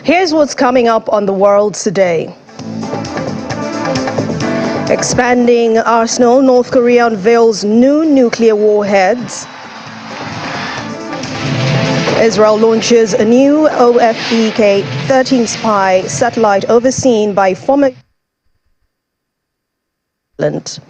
Here's what's coming up on the world today. Expanding arsenal, North Korea unveils new nuclear warheads. Israel launches a new OFEK-13 spy satellite overseen by former president.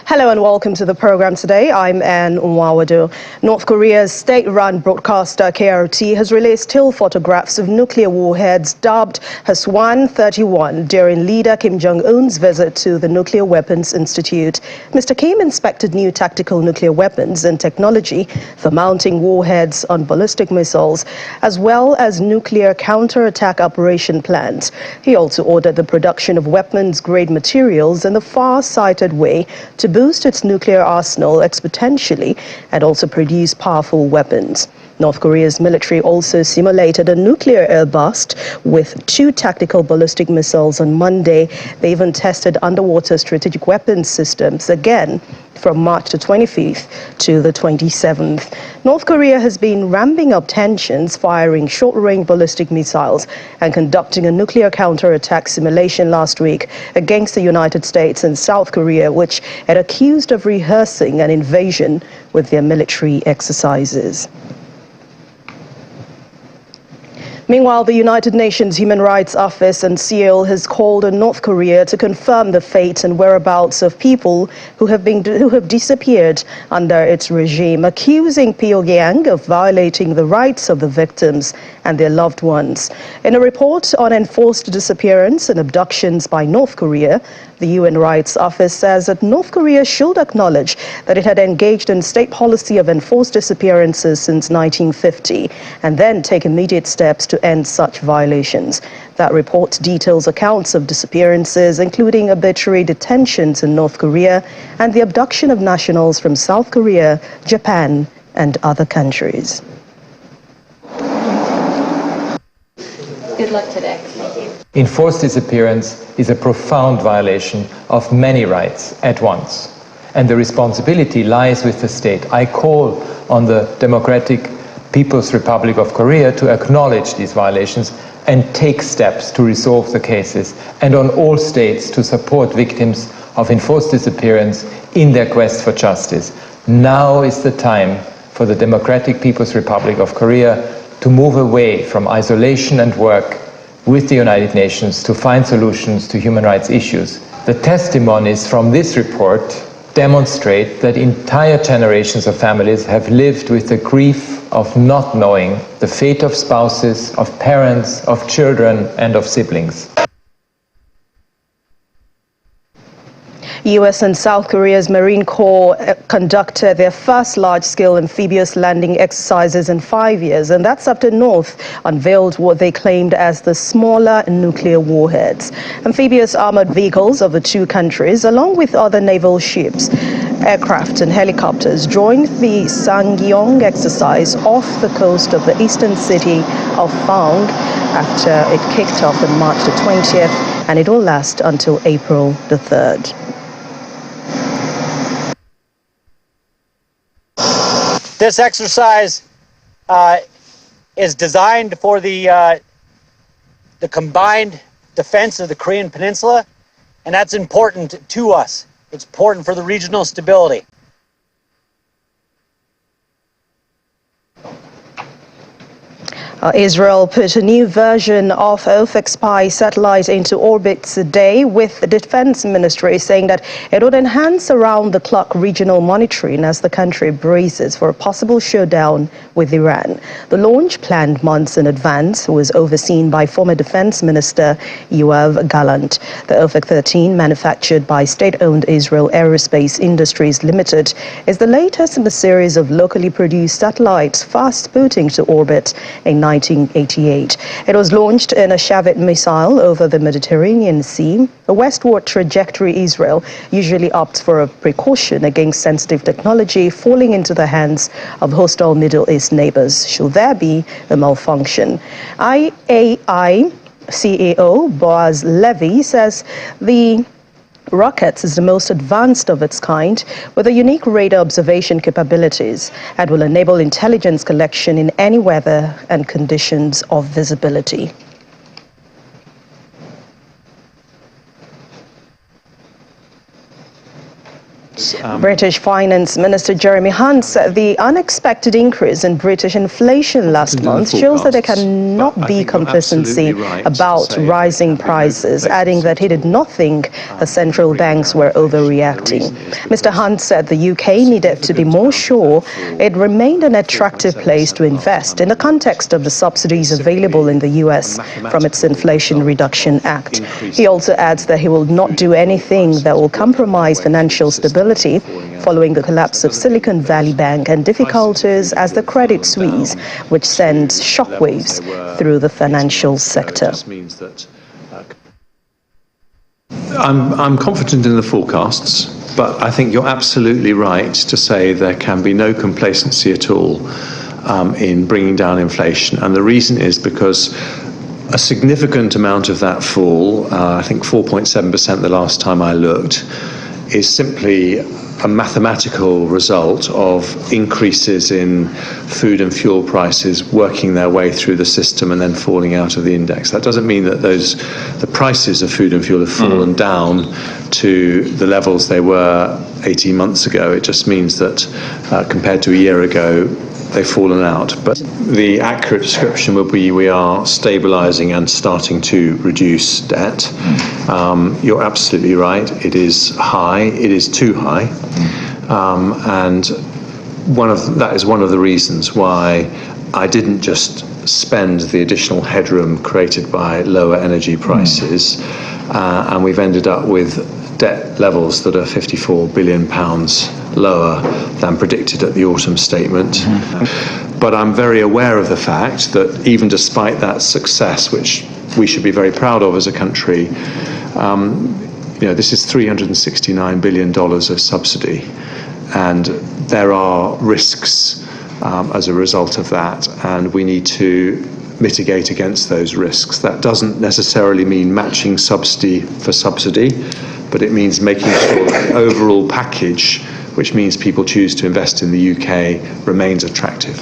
Hello and welcome to the program today. I'm Anne Nwawadu. North Korea's state-run broadcaster KRT has released still photographs of nuclear warheads dubbed Hwasong-31 during leader Kim Jong-un's visit to the Nuclear Weapons Institute. Mr. Kim inspected new tactical nuclear weapons and technology for mounting warheads on ballistic missiles, as well as nuclear counter-attack operation plans. He also ordered the production of weapons-grade materials in the far-sighted way to boost its nuclear arsenal exponentially and also produce powerful weapons. North Korea's military also simulated a nuclear air burst with 2 tactical ballistic missiles on Monday. They even tested underwater strategic weapons systems again from March the 25th to the 27th. North Korea has been ramping up tensions, firing short-range ballistic missiles and conducting a nuclear counterattack simulation last week against the United States and South Korea, which it accused of rehearsing an invasion with their military exercises. Meanwhile, the United Nations Human Rights Office in Seoul has called on North Korea to confirm the fate and whereabouts of people who have disappeared under its regime, accusing Pyongyang of violating the rights of the victims and their loved ones. In a report on enforced disappearance and abductions by North Korea, the UN Rights Office says that North Korea should acknowledge that it had engaged in state policy of enforced disappearances since 1950 and then take immediate steps to end such violations. That report details accounts of disappearances, including arbitrary detentions in North Korea and the abduction of nationals from South Korea, Japan, and other countries. Good luck today. Thank you. Enforced disappearance is a profound violation of many rights at once, and the responsibility lies with the state. I call on the Democratic People's Republic of Korea to acknowledge these violations and take steps to resolve the cases, and on all states to support victims of enforced disappearance in their quest for justice. Now is the time for the Democratic People's Republic of Korea to move away from isolation and work with the United Nations to find solutions to human rights issues. The testimonies from this report demonstrate that entire generations of families have lived with the grief of not knowing the fate of spouses, of parents, of children, and of siblings. U.S. and South Korea's Marine Corps conducted their first large-scale amphibious landing exercises in 5 years, and that's after North unveiled what they claimed as the smaller nuclear warheads. Amphibious armored vehicles of the two countries, along with other naval ships, aircraft and helicopters, joined the Sangyeong exercise off the coast of the eastern city of Pyeong after it kicked off on March the 20th, and it will last until April the 3rd. This exercise is designed for the combined defense of the Korean Peninsula, and that's important to us. It's important for the regional stability. Israel put a new version of OFEK spy satellite into orbit today, with the Defense Ministry saying that it would enhance around-the-clock regional monitoring as the country braces for a possible showdown with Iran. The launch, planned months in advance, was overseen by former Defense Minister Yoav Gallant. The OFEK-13, manufactured by state-owned Israel Aerospace Industries Limited, is the latest in the series of locally produced satellites fast booting to orbit in 1988. It was launched in a Shavet missile over the Mediterranean Sea. A westward trajectory Israel usually opts for a precaution against sensitive technology falling into the hands of hostile Middle East neighbors should there be a malfunction. IAI CEO Boaz Levy says the Rockets is the most advanced of its kind, with a unique radar observation capabilities and will enable intelligence collection in any weather and conditions of visibility. British Finance Minister Jeremy Hunt said the unexpected increase in British inflation last month shows that there cannot be complacency about rising prices, adding that he did not think the central banks were overreacting. Mr. Hunt said the UK needed to be more sure it remained an attractive place to invest in the context of the subsidies available in the US from its Inflation Reduction Act. He also adds that he will not do anything that will compromise financial stability following the collapse of Silicon Valley Bank and difficulties as the credit squeeze, which sends shockwaves through the financial sector. I'm confident in the forecasts, but I think you're absolutely right to say there can be no complacency at all in bringing down inflation. And the reason is because a significant amount of that fall, I think 4.7% the last time I looked, is simply a mathematical result of increases in food and fuel prices working their way through the system and then falling out of the index. That doesn't mean that the prices of food and fuel have fallen down to the levels they were 18 months ago. It just means that compared to a year ago, they've fallen out. But the accurate description would be we are stabilising and starting to reduce debt. You're absolutely right. It is high. It is too high. And that is one of the reasons why I didn't just spend the additional headroom created by lower energy prices. And we've ended up with debt levels that are £54 billion lower than predicted at the autumn statement. But I'm very aware of the fact that even despite that success, which we should be very proud of as a country, this is $369 billion of subsidy, and there are risks as a result of that, and we need to mitigate against those risks. That doesn't necessarily mean matching subsidy for subsidy, but it means making sure that the overall package, which means people choose to invest in the UK, remains attractive.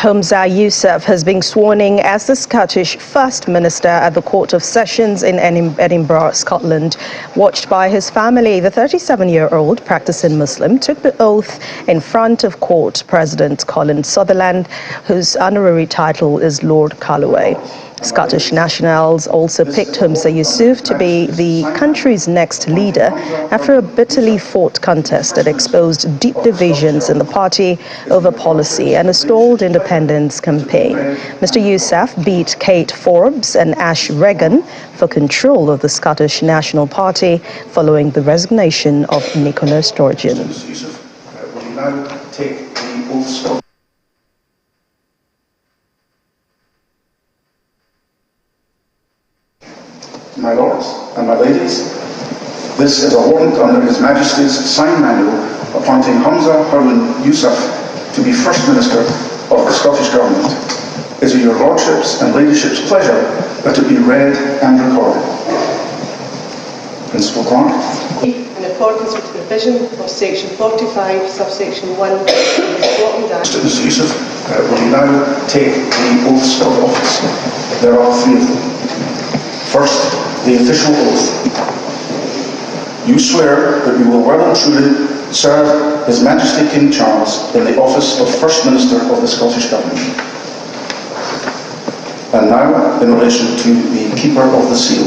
Humza Yousaf has been sworn in as the Scottish First Minister at the Court of Sessions in Edinburgh, Scotland. Watched by his family, the 37-year-old practicing Muslim took the oath in front of court President Colin Sutherland, whose honorary title is Lord Calloway. Scottish nationals also picked Humza Yousaf to be the country's next leader after a bitterly fought contest that exposed deep divisions in the party over policy and a stalled independence campaign. Mr. Yousaf beat Kate Forbes and Ash Regan for control of the Scottish National Party following the resignation of Nicola Sturgeon. Mr. Yousaf, will you now take the oaths of My lords and my ladies, this is a warrant under His Majesty's sign manual appointing Humza Yousaf to be First Minister of the Scottish Government. It is your lordships and ladyship's pleasure that it be read and recorded. Principal Clerk. In accordance with the provision of Section 45, subsection 1 of the Scotland Act. Mr. Yousaf, will you now take the oaths of office? There are three of them. First, the official oath. You swear that you will well and truly serve His Majesty King Charles in the office of First Minister of the Scottish Government. And now, in relation to the Keeper of the Seal.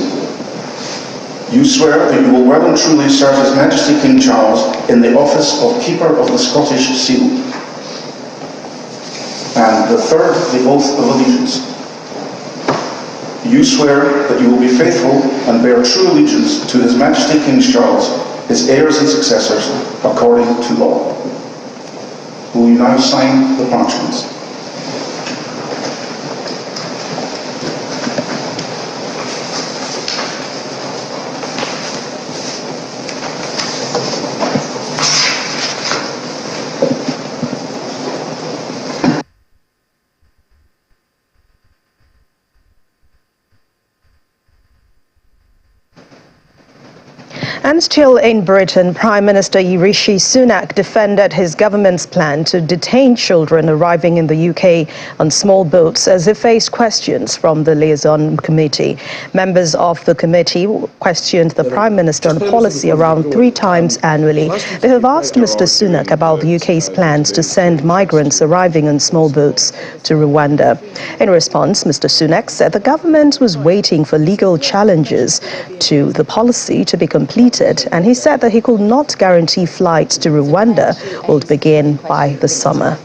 You swear that you will well and truly serve His Majesty King Charles in the office of Keeper of the Scottish Seal. And the third, the oath of allegiance. You swear that you will be faithful and bear true allegiance to His Majesty King Charles, his heirs and successors, according to law. Will you now sign the parchments? And still in Britain, Prime Minister Rishi Sunak defended his government's plan to detain children arriving in the UK on small boats as he faced questions from the liaison committee. Members of the committee questioned the Prime Minister on policy around 3 times annually. They have asked Mr. Sunak about the UK's plans to send migrants arriving on small boats to Rwanda. In response, Mr. Sunak said the government was waiting for legal challenges to the policy to be completed, and he said that he could not guarantee flights to Rwanda will begin by the summer.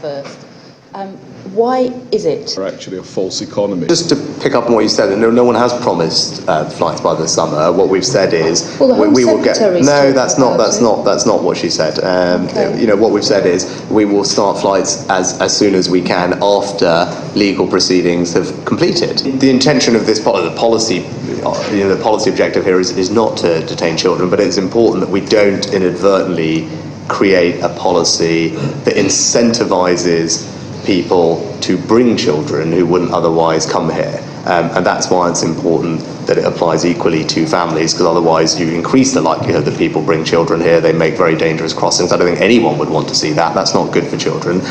Why is it? Are actually a false economy. Just to pick up on what you said, no one has promised flights by the summer. What we've said is we will get. No, that's not what she said. Okay. You know, what we've said is we will start flights as soon as we can after legal proceedings have completed. The intention of this policy, the policy objective here is not to detain children, but it's important that we don't inadvertently create a policy that incentivizes people to bring children who wouldn't otherwise come here. And that's why it's important that it applies equally to families, because otherwise you increase the likelihood that people bring children here. They make very dangerous crossings. I don't think anyone would want to see that. That's not good for children.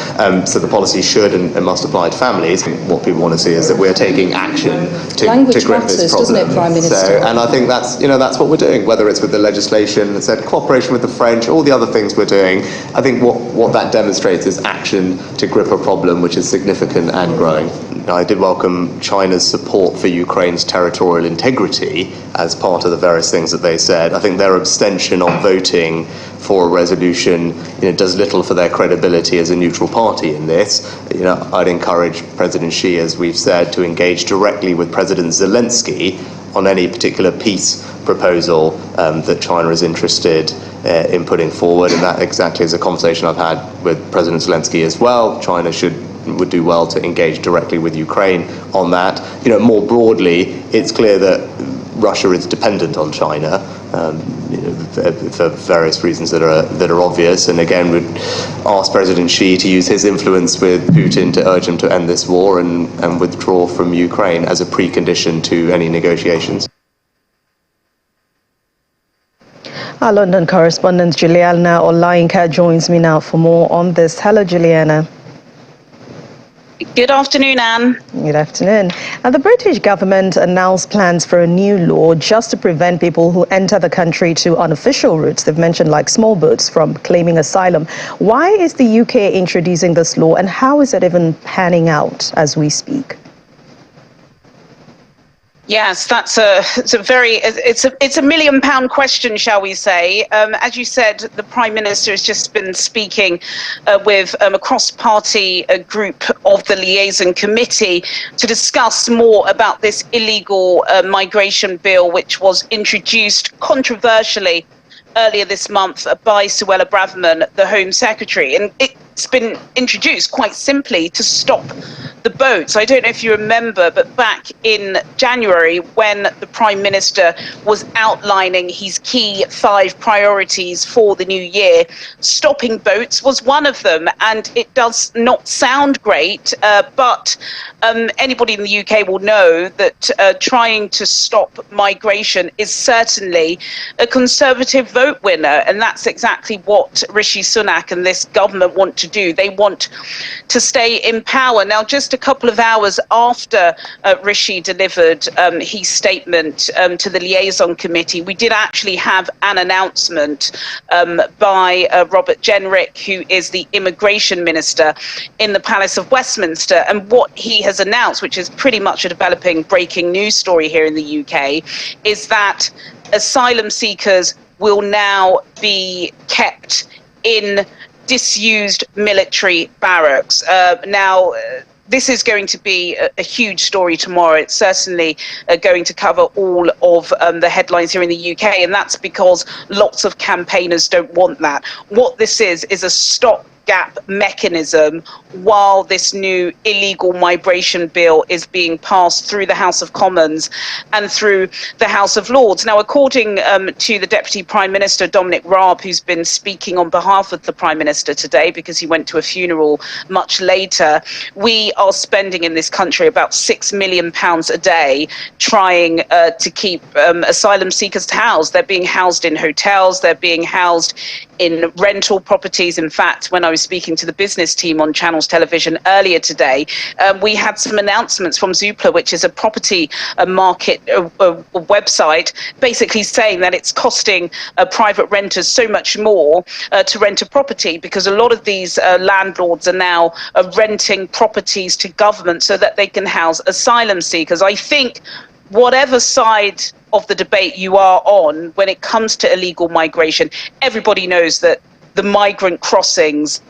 So the policy should and must apply to families. What people want to see is that we're taking action to grip this problem. Doesn't it, Prime Minister? And I think that's what we're doing, whether it's with the legislation, it's said cooperation with the French, all the other things we're doing. I think what that demonstrates is action to grip a problem which is significant and growing. I did welcome China's support for Ukraine's territorial integrity as part of the various things that they said. I think their abstention on voting for a resolution, does little for their credibility as a neutral party in this. I'd encourage President Xi, as we've said, to engage directly with President Zelensky on any particular peace proposal that China is interested in putting forward, and that exactly is a conversation I've had with President Zelensky as well. China would do well to engage directly with Ukraine on that. More broadly, it's clear that Russia is dependent on China for various reasons that are obvious. And again, we'd ask President Xi to use his influence with Putin to urge him to end this war and withdraw from Ukraine as a precondition to any negotiations. Our London correspondent Juliana Olayinka joins me now for more on this. Hello, Juliana. Good afternoon, Anne. Good afternoon. Now, the British government announced plans for a new law just to prevent people who enter the country to unofficial routes, they've mentioned like small boats, from claiming asylum. Why is the UK introducing this law, and how is it even panning out as we speak? Yes, it's a £1 million question, shall we say? As you said, the Prime Minister has just been speaking with a cross-party group of the liaison committee to discuss more about this illegal migration bill, which was introduced controversially earlier this month by Suella Braverman, the Home Secretary. And it's been introduced quite simply to stop the boats. I don't know if you remember, but back in January, when the Prime Minister was outlining his key 5 priorities for the new year, stopping boats was one of them. And it does not sound great, but anybody in the UK will know that trying to stop migration is certainly a Conservative vote winner. And that's exactly what Rishi Sunak and this government want to do. They want to stay in power. Now, just a couple of hours after Rishi delivered his statement to the liaison committee, we did actually have an announcement by Robert Jenrick, who is the immigration minister in the Palace of Westminster. And what he has announced, which is pretty much a developing breaking news story here in the UK, is that asylum seekers will now be kept in disused military barracks. This is going to be a huge story tomorrow. It's certainly going to cover all of the headlines here in the UK, and that's because lots of campaigners don't want that. What this is a stop stopgap mechanism while this new illegal migration bill is being passed through the House of Commons and through the House of Lords. Now, according to the Deputy Prime Minister, Dominic Raab, who's been speaking on behalf of the Prime Minister today because he went to a funeral much later, we are spending in this country about £6 million a day trying to keep asylum seekers housed. They're being housed in hotels, they're being housed in rental properties. In fact, when I was speaking to the business team on Channels Television earlier today, we had some announcements from Zoopla, which is a property market website, basically saying that it's costing private renters so much more to rent a property because a lot of these landlords are now renting properties to government so that they can house asylum seekers. I think whatever side of the debate you are on when it comes to illegal migration, everybody knows that the migrant crossings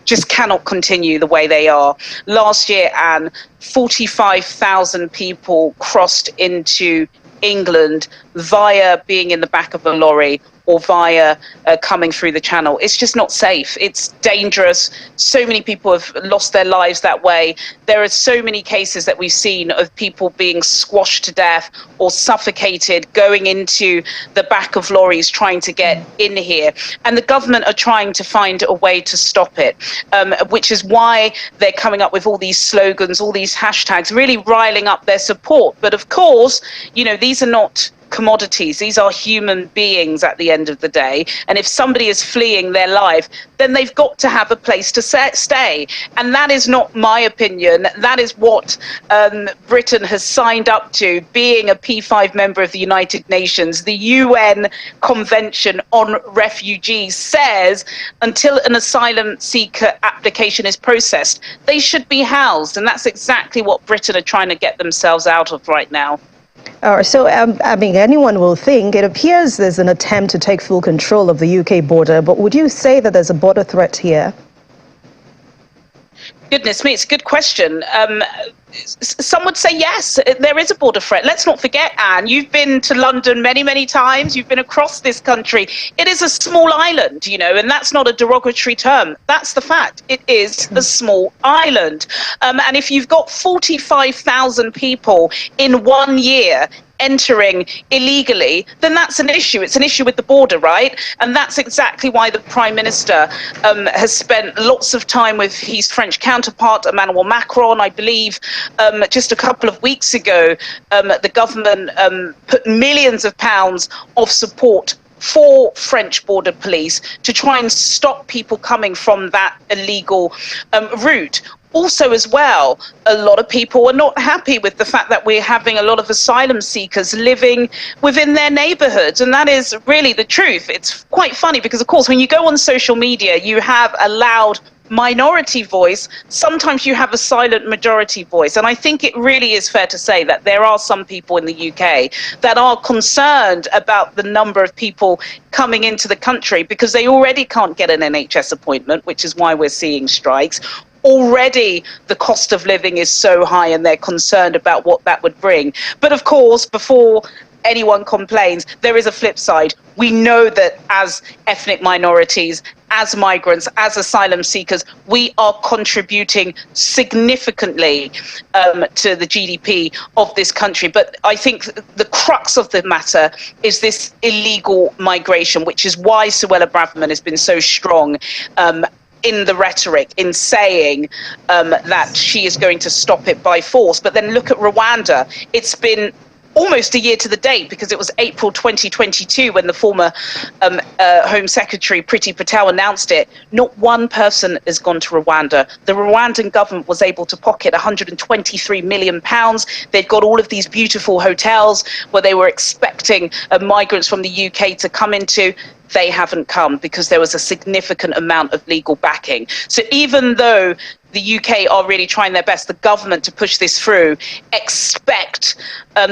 just cannot continue the way they are. Last year, Anne, 45,000 people crossed into England via being in the back of a lorry or via coming through the channel. It's just not safe. It's dangerous. So many people have lost their lives that way. There are so many cases that we've seen of people being squashed to death or suffocated going into the back of lorries trying to get in here. And the government are trying to find a way to stop it, which is why they're coming up with all these slogans, all these hashtags, really riling up their support. But of course, you know, these are not commodities. These are human beings at the end of the day. And if somebody is fleeing their life, then they've got to have a place to stay. And that is not my opinion. That is what Britain has signed up to, being a P5 member of the United Nations. The UN Convention on Refugees says until an asylum seeker application is processed, they should be housed. And that's exactly what Britain are trying to get themselves out of right now. So, I mean, anyone will think it appears there's an attempt to take full control of the UK border, but would you say that there's a border threat here? Goodness me, it's a good question. Some would say yes, there is a border threat. Let's not forget, Anne, you've been to London many, many times. You've been across this country. It is a small island, you know, and that's not a derogatory term. That's the fact. It is a small island. And if you've got 45,000 people in 1 year entering illegally, then that's an issue. It's an issue with the border, right? And that's exactly why the Prime Minister has spent lots of time with his French counterpart, Emmanuel Macron. I believe just a couple of weeks ago, the government put millions of pounds of support for French border police to try and stop people coming from that illegal route. Also, as well, a lot of people are not happy with the fact that we're having a lot of asylum seekers living within their neighbourhoods. And that is really the truth. It's quite funny because, of course, when you go on social media, you have a loud minority voice. Sometimes you have a silent majority voice. And I think it really is fair to say that there are some people in the UK that are concerned about the number of people coming into the country because they already can't get an NHS appointment, which is why we're seeing strikes. Already the cost of living is so high and they're concerned about what that would bring. But of course, before anyone complains, there is a flip side. We know that as ethnic minorities, as migrants, as asylum seekers, we are contributing significantly to the GDP of this country. But I think the crux of the matter is this illegal migration, which is why Suella Braverman has been so strong in the rhetoric, in saying that she is going to stop it by force. But then look at Rwanda. It's been almost a year to the date, because it was April 2022 when the former Home Secretary Priti Patel announced it. Not one person has gone to Rwanda. The Rwandan government was able to pocket £123 million. They've got all of these beautiful hotels where they were expecting migrants from the UK to come into. They haven't come because there was a significant amount of legal backing. So even though the UK are really trying their best, the government, to push this through, expect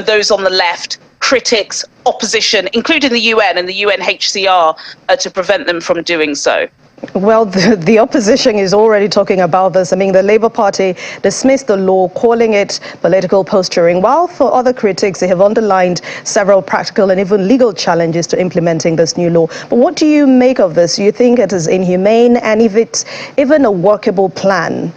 those on the left, critics, opposition, including the UN and the UNHCR, to prevent them from doing so. Well, the opposition is already talking about this. I mean, the Labour Party dismissed the law, calling it political posturing, while for other critics, they have underlined several practical and even legal challenges to implementing this new law. But what do you make of this? Do you think it is inhumane, and if it's even a workable plan?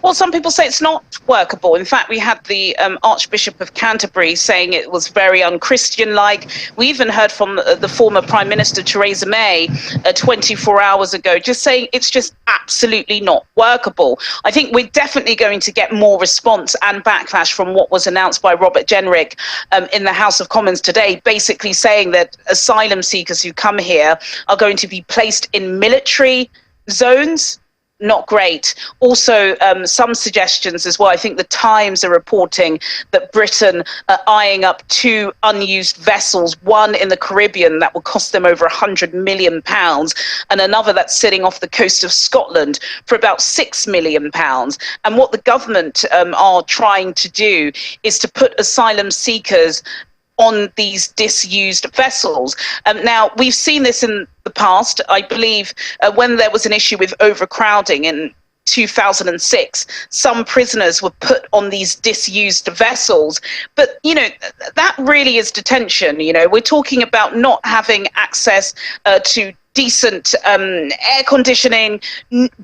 Well, some people say it's not workable. In fact, we had the Archbishop of Canterbury saying it was very unchristian-like. We even heard from the former Prime Minister, Theresa May, 24 hours ago, just saying it's just absolutely not workable. I think we're definitely going to get more response and backlash from what was announced by Robert Jenrick in the House of Commons today, basically saying that asylum seekers who come here are going to be placed in military zones. Not great. Also, some suggestions as well. I think the Times are reporting that Britain are eyeing up 2 unused vessels, one in the Caribbean that will cost them over £100 million, and another that's sitting off the coast of Scotland for about £6 million. And what the government are trying to do is to put asylum seekers on these disused vessels. Now, we've seen this in the past. I believe when there was an issue with overcrowding in 2006, some prisoners were put on these disused vessels. But, you know, that really is detention. You know, we're talking about not having access to decent air conditioning,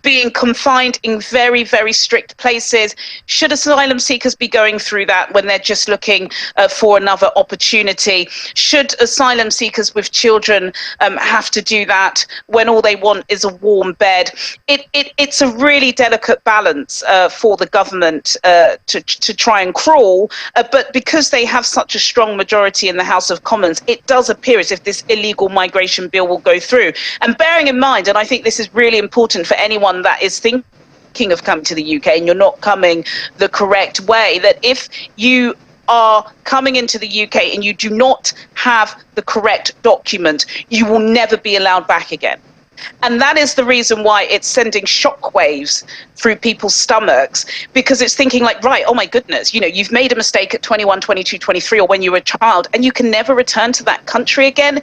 being confined in very, very strict places. Should asylum seekers be going through that when they're just looking for another opportunity? Should asylum seekers with children have to do that when all they want is a warm bed? It's a really delicate balance for the government to try and crawl, but because they have such a strong majority in the House of Commons, it does appear as if this illegal migration bill will go through. And bearing in mind, and I think this is really important for anyone that is thinking of coming to the UK and you're not coming the correct way, that if you are coming into the UK and you do not have the correct document, you will never be allowed back again. And that is the reason why it's sending shockwaves through people's stomachs, because it's thinking like, right, oh my goodness, you know, you've made a mistake at 21, 22, 23, or when you were a child, and you can never return to that country again.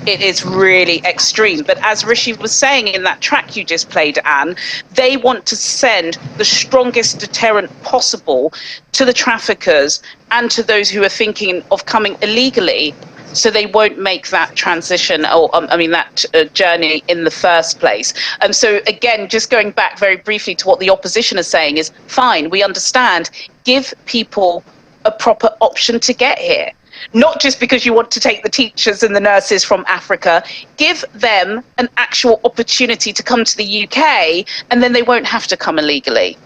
It is really extreme. But as Rishi was saying in that track you just played, Anne, they want to send the strongest deterrent possible to the traffickers and to those who are thinking of coming illegally, so they won't make that transition, or that journey in the first place. So again, just going back very briefly to what the opposition is saying is, fine, we understand, give people a proper option to get here. Not just because you want to take the teachers and the nurses from Africa, give them an actual opportunity to come to the UK, and then they won't have to come illegally.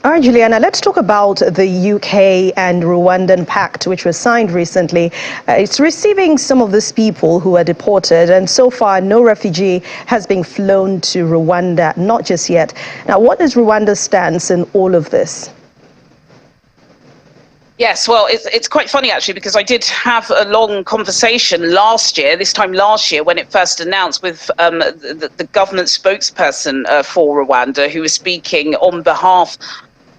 All right, Juliana, let's talk about the UK and Rwandan pact, which was signed recently. It's receiving some of these people who are deported, and so far no refugee has been flown to Rwanda, not just yet. Now, what is Rwanda's stance in all of this? Yes, well, it's quite funny, actually, because I did have a long conversation this time last year, when it first announced, with the government spokesperson for Rwanda, who was speaking on behalf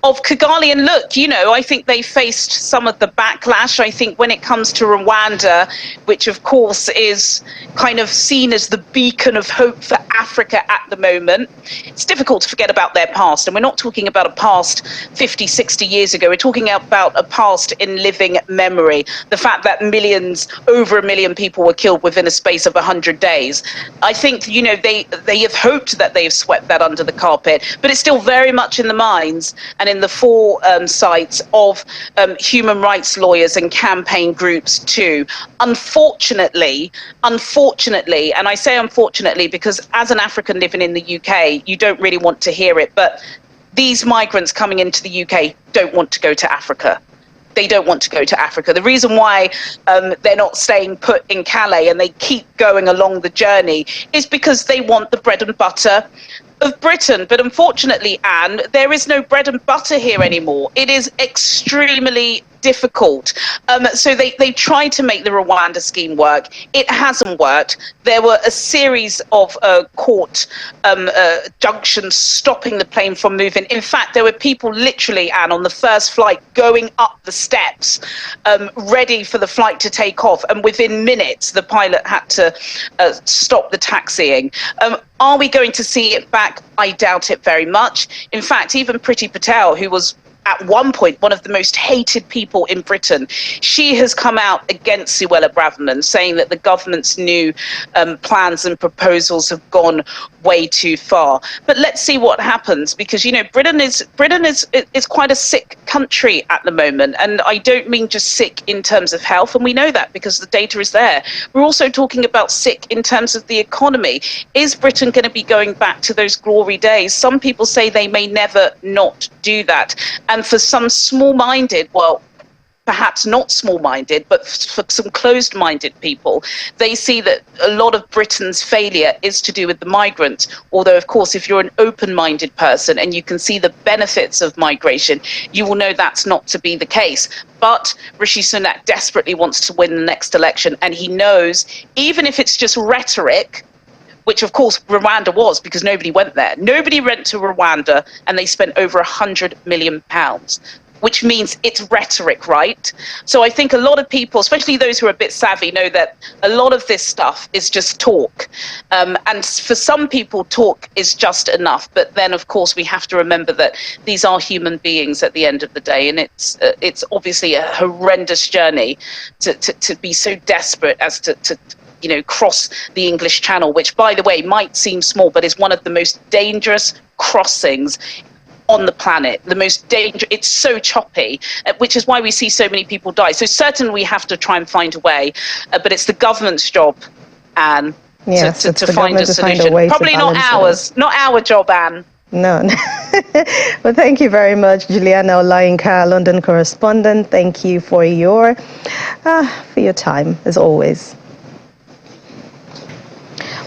of Kigali. And look, you know, I think they faced some of the backlash. I think when it comes to Rwanda, which of course is kind of seen as the beacon of hope for Africa at the moment, it's difficult to forget about their past. And we're not talking about a past 50, 60 years ago. We're talking about a past in living memory. The fact that over 1 million people were killed within a space of 100 days. I think, you know, they have hoped that they've swept that under the carpet, but it's still very much in the minds and in the foresights of human rights lawyers and campaign groups too. Unfortunately, and I say unfortunately because as an African living in the UK, you don't really want to hear it, but these migrants coming into the UK don't want to go to Africa. They don't want to go to Africa. The reason why they're not staying put in Calais and they keep going along the journey is because they want the bread and butter of Britain. But unfortunately, Anne, there is no bread and butter here anymore. It is extremely difficult. So they tried to make the Rwanda scheme work. It hasn't worked. There were a series of court junctions stopping the plane from moving. In fact, there were people literally, Anne, on the first flight going up the steps, ready for the flight to take off. And within minutes, the pilot had to stop the taxiing. Are we going to see it back? I doubt it very much. In fact, even Priti Patel, who was at one point one of the most hated people in Britain, she has come out against Suella Braverman, saying that the government's new plans and proposals have gone way too far. But let's see what happens, because, you know, Britain is quite a sick country at the moment, and I don't mean just sick in terms of health, and we know that because the data is there. We're also talking about sick in terms of the economy. Is Britain going to be going back to those glory days? Some people say they may never not do that. And for some small-minded, well, perhaps not small-minded, but for some closed-minded people, they see that a lot of Britain's failure is to do with the migrants. Although, of course, if you're an open-minded person and you can see the benefits of migration, you will know that's not to be the case. But Rishi Sunak desperately wants to win the next election, and he knows, even if it's just rhetoric, which of course Rwanda was, because nobody went there. Nobody went to Rwanda, and they spent over £100 million, which means it's rhetoric, right? So I think a lot of people, especially those who are a bit savvy, know that a lot of this stuff is just talk. And for some people, talk is just enough. But then, of course, we have to remember that these are human beings at the end of the day. And it's obviously a horrendous journey to be so desperate as to you know, cross the English Channel, which, by the way, might seem small, but is one of the most dangerous crossings on the planet. The most dangerous. It's so choppy, which is why we see so many people die. So certainly we have to try and find a way, but it's the government's job, Anne, yes, to find a solution. Find a way Probably not ours, not our job, Anne. No. Well, thank you very much, Juliana Olayinka, London correspondent. Thank you for your time, as always.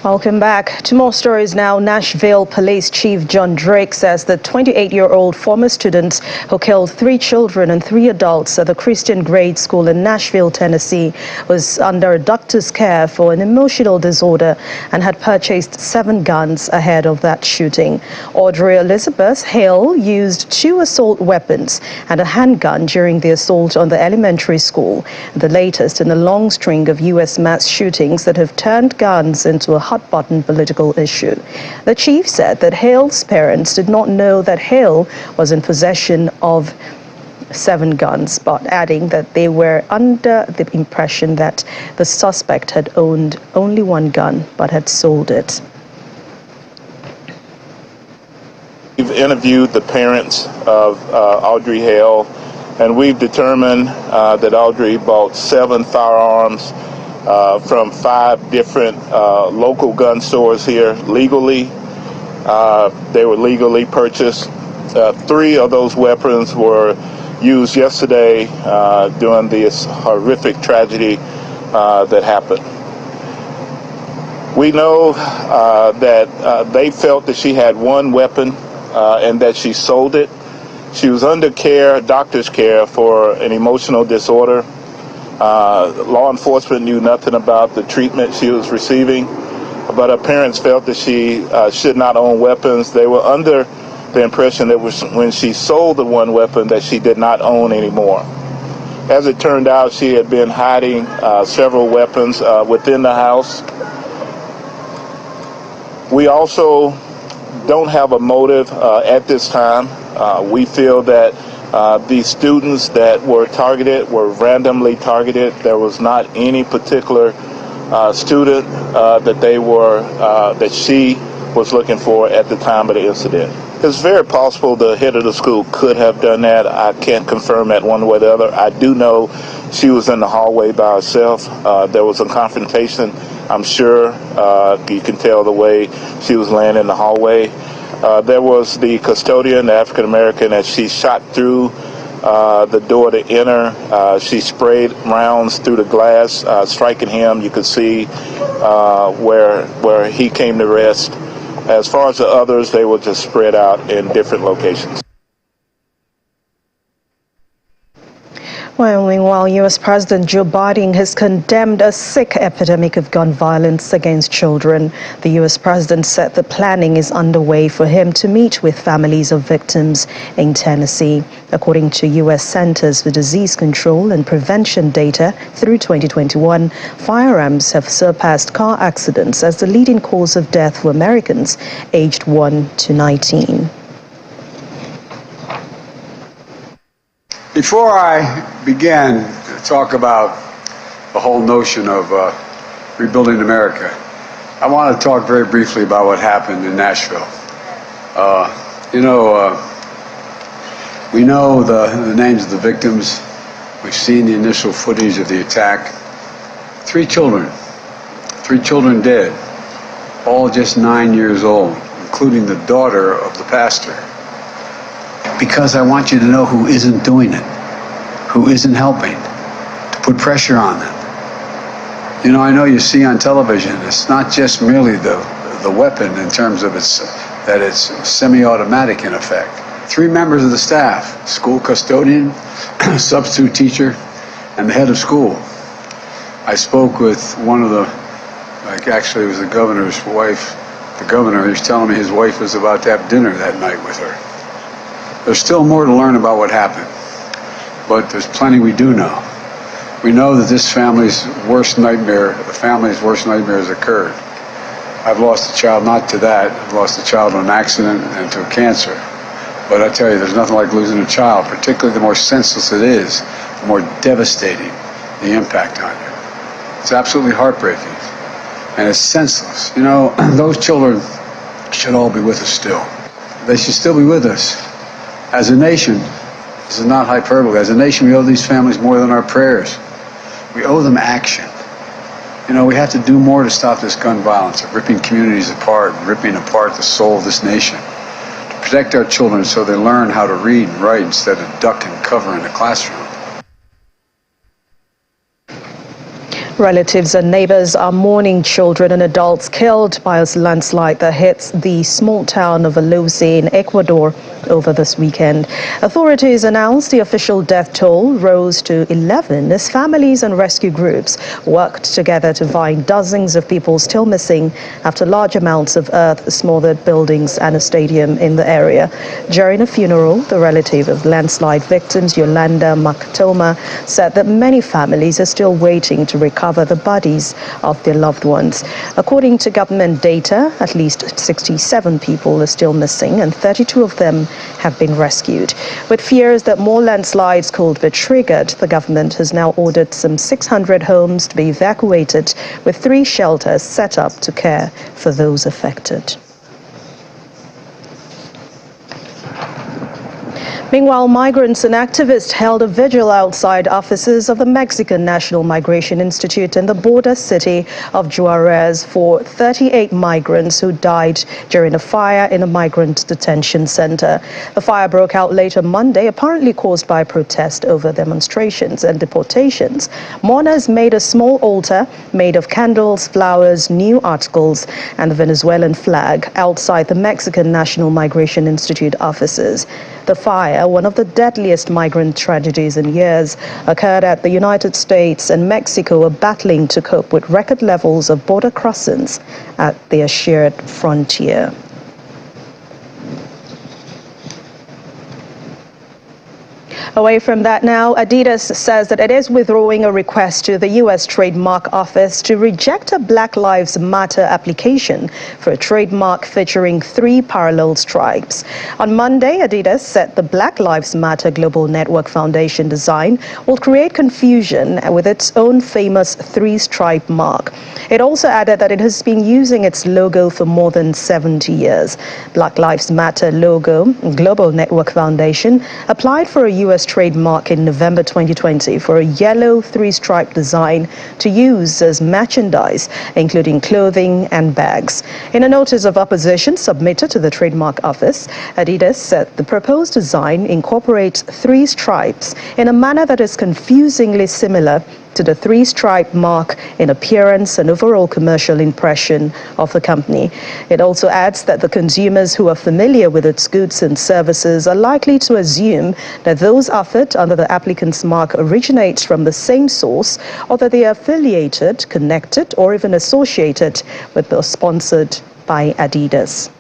Welcome back. To more stories now. Nashville Police Chief John Drake says the 28-year-old former student who killed 3 children and 3 adults at the Christian grade school in Nashville, Tennessee, was under a doctor's care for an emotional disorder and had purchased 7 guns ahead of that shooting. Audrey Elizabeth Hale used 2 assault weapons and a handgun during the assault on the elementary school, the latest in a long string of U.S. mass shootings that have turned guns into a hot-button political issue. The chief said that Hale's parents did not know that Hale was in possession of 7 guns, but adding that they were under the impression that the suspect had owned only 1 gun but had sold it. We've interviewed the parents of Audrey Hale, and we've determined that Audrey bought 7 firearms from 5 different local gun stores here legally. They were legally purchased. 3 of those weapons were used yesterday during this horrific tragedy that happened. We know that they felt that she had 1 weapon and that she sold it. She was under care, doctor's care, for an emotional disorder. Law enforcement knew nothing about the treatment she was receiving, but her parents felt that she should not own weapons. They were under the impression that when she sold the 1 weapon that she did not own anymore. As it turned out, she had been hiding several weapons within the house. We also don't have a motive at this time. We feel that the students that were targeted were randomly targeted. There was not any particular student that she was looking for at the time of the incident. It's very possible the head of the school could have done that. I can't confirm that one way or the other. I do know she was in the hallway by herself. There was a confrontation. I'm sure you can tell the way she was laying in the hallway. There was the custodian, the African American, as she shot through the door to enter. She sprayed rounds through the glass, striking him. You could see where he came to rest. As far as the others, they were just spread out in different locations. Well, meanwhile, U.S. President Joe Biden has condemned a sick epidemic of gun violence against children. The U.S. president said the planning is underway for him to meet with families of victims in Tennessee. According to U.S. Centers for Disease Control and Prevention data, through 2021, firearms have surpassed car accidents as the leading cause of death for Americans aged 1 to 19. Before I begin to talk about the whole notion of rebuilding America, I want to talk very briefly about what happened in Nashville. We know the names of the victims. We've seen the initial footage of the attack. 3 children dead, all just 9 years old, including the daughter of the pastor. Because I want you to know who isn't doing it, who isn't helping, to put pressure on them. You know, I know you see on television, it's not just merely the weapon in terms of that it's semi-automatic in effect. 3 members of the staff, school custodian, substitute teacher, and the head of school. I spoke with one of actually it was the governor's wife. The governor, he was telling me his wife was about to have dinner that night with her. There's still more to learn about what happened, but there's plenty we do know. We know that this family's worst nightmare has occurred. I've lost a child not to that. I've lost a child to an accident and to cancer. But I tell you, there's nothing like losing a child, particularly the more senseless it is, the more devastating the impact on you. It's absolutely heartbreaking, and it's senseless. You know, those children should all be with us still. They should still be with us. As a nation, this is not hyperbole, as a nation we owe these families more than our prayers. We owe them action. You know, we have to do more to stop this gun violence, of ripping communities apart, ripping apart the soul of this nation. To protect our children so they learn how to read and write instead of duck and cover in the classroom. Relatives and neighbors are mourning children and adults killed by a landslide that hits the small town of Aloce in Ecuador over this weekend. Authorities announced the official death toll rose to 11 as families and rescue groups worked together to find dozens of people still missing after large amounts of earth smothered buildings and a stadium in the area. During a funeral, the relative of landslide victims, Yolanda Mactoma, said that many families are still waiting to recover the bodies of their loved ones. According to government data, at least 67 people are still missing and 32 of them have been rescued. With fears that more landslides could be triggered, the government has now ordered some 600 homes to be evacuated, with 3 shelters set up to care for those affected. Meanwhile, migrants and activists held a vigil outside offices of the Mexican National Migration Institute in the border city of Juarez for 38 migrants who died during a fire in a migrant detention center. The fire broke out later Monday, apparently caused by protest over demonstrations and deportations. Mourners made a small altar made of candles, flowers, new articles, and the Venezuelan flag outside the Mexican National Migration Institute offices. The fire, one of the deadliest migrant tragedies in years, occurred at the United States and Mexico are battling to cope with record levels of border crossings at their shared frontier. Away from that now, Adidas says that it is withdrawing a request to the U.S. Trademark Office to reject a Black Lives Matter application for a trademark featuring 3 parallel stripes. On Monday, Adidas said the Black Lives Matter Global Network Foundation design will create confusion with its own famous 3-stripe mark. It also added that it has been using its logo for more than 70 years. Black Lives Matter logo, Global Network Foundation, applied for a U.S. trademark in November 2020 for a yellow 3-stripe design to use as merchandise, including clothing and bags. In a notice of opposition submitted to the Trademark Office, Adidas said the proposed design incorporates 3 stripes in a manner that is confusingly similar to the three-stripe mark in appearance and overall commercial impression of the company. It also adds that the consumers who are familiar with its goods and services are likely to assume that those offered under the applicant's mark originate from the same source, or that they are affiliated, connected, or even associated with or sponsored by Adidas.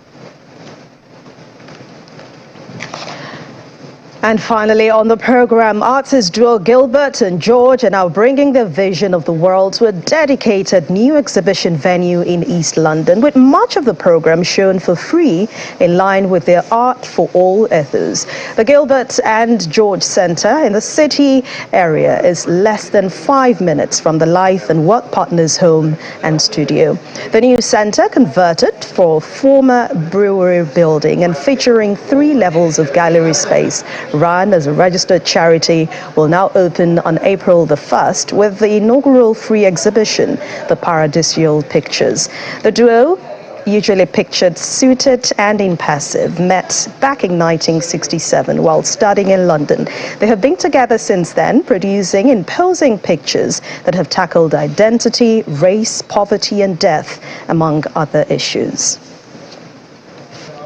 And finally, on the program, artist duo Gilbert and George are now bringing their vision of the world to a dedicated new exhibition venue in East London, with much of the program shown for free in line with their Art for All ethos. The Gilbert and George Centre in the city area is less than 5 minutes from the life and work partners' home and studio. The new centre, converted for former brewery building and featuring 3 levels of gallery space, run as a registered charity, will now open on April the 1st with the inaugural free exhibition, The Paradisial Pictures. The duo, usually pictured suited and impassive, met back in 1967 while studying in London. They have been together since then, producing imposing pictures that have tackled identity, race, poverty and death, among other issues.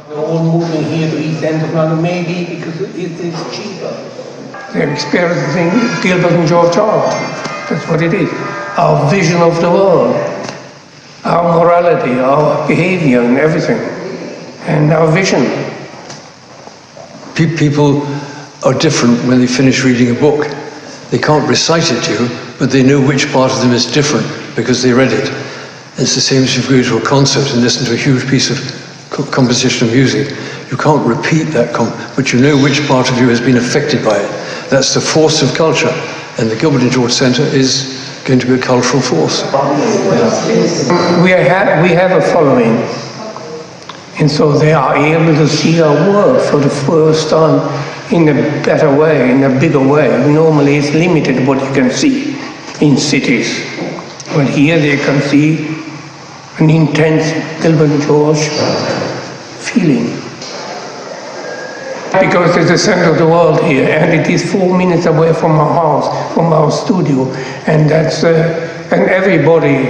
We're all moving here to East End of London, maybe because it is cheaper. They're experiencing Gilbert and George art. That's what it is. Our vision of the world, our morality, our behavior and everything, and our vision. People are different when they finish reading a book. They can't recite it to you, but they know which part of them is different because they read it. It's the same as if you go to a concert and listen to a huge piece of composition of music. You can't repeat that, but you know which part of you has been affected by it. That's the force of culture, and the Gilbert and George Centre is going to be a cultural force. We have a following, and so they are able to see our work for the first time in a better way, in a bigger way. Normally it's limited what you can see in cities, but here they can see an intense Gilbert and George feeling. Because it's the center of the world here, and it is 4 minutes away from our house, from our studio, and that's and everybody,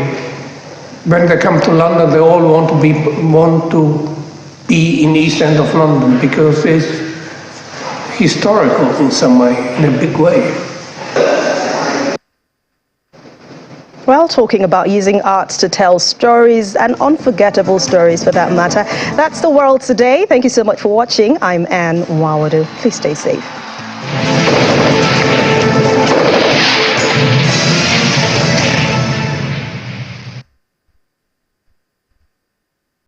when they come to London, they all want to be in East End of London because it's historical in some way, in a big way. Well, talking about using arts to tell stories, and unforgettable stories for that matter. That's the world today. Thank you so much for watching. I'm Anne Nwawadu. Please stay safe.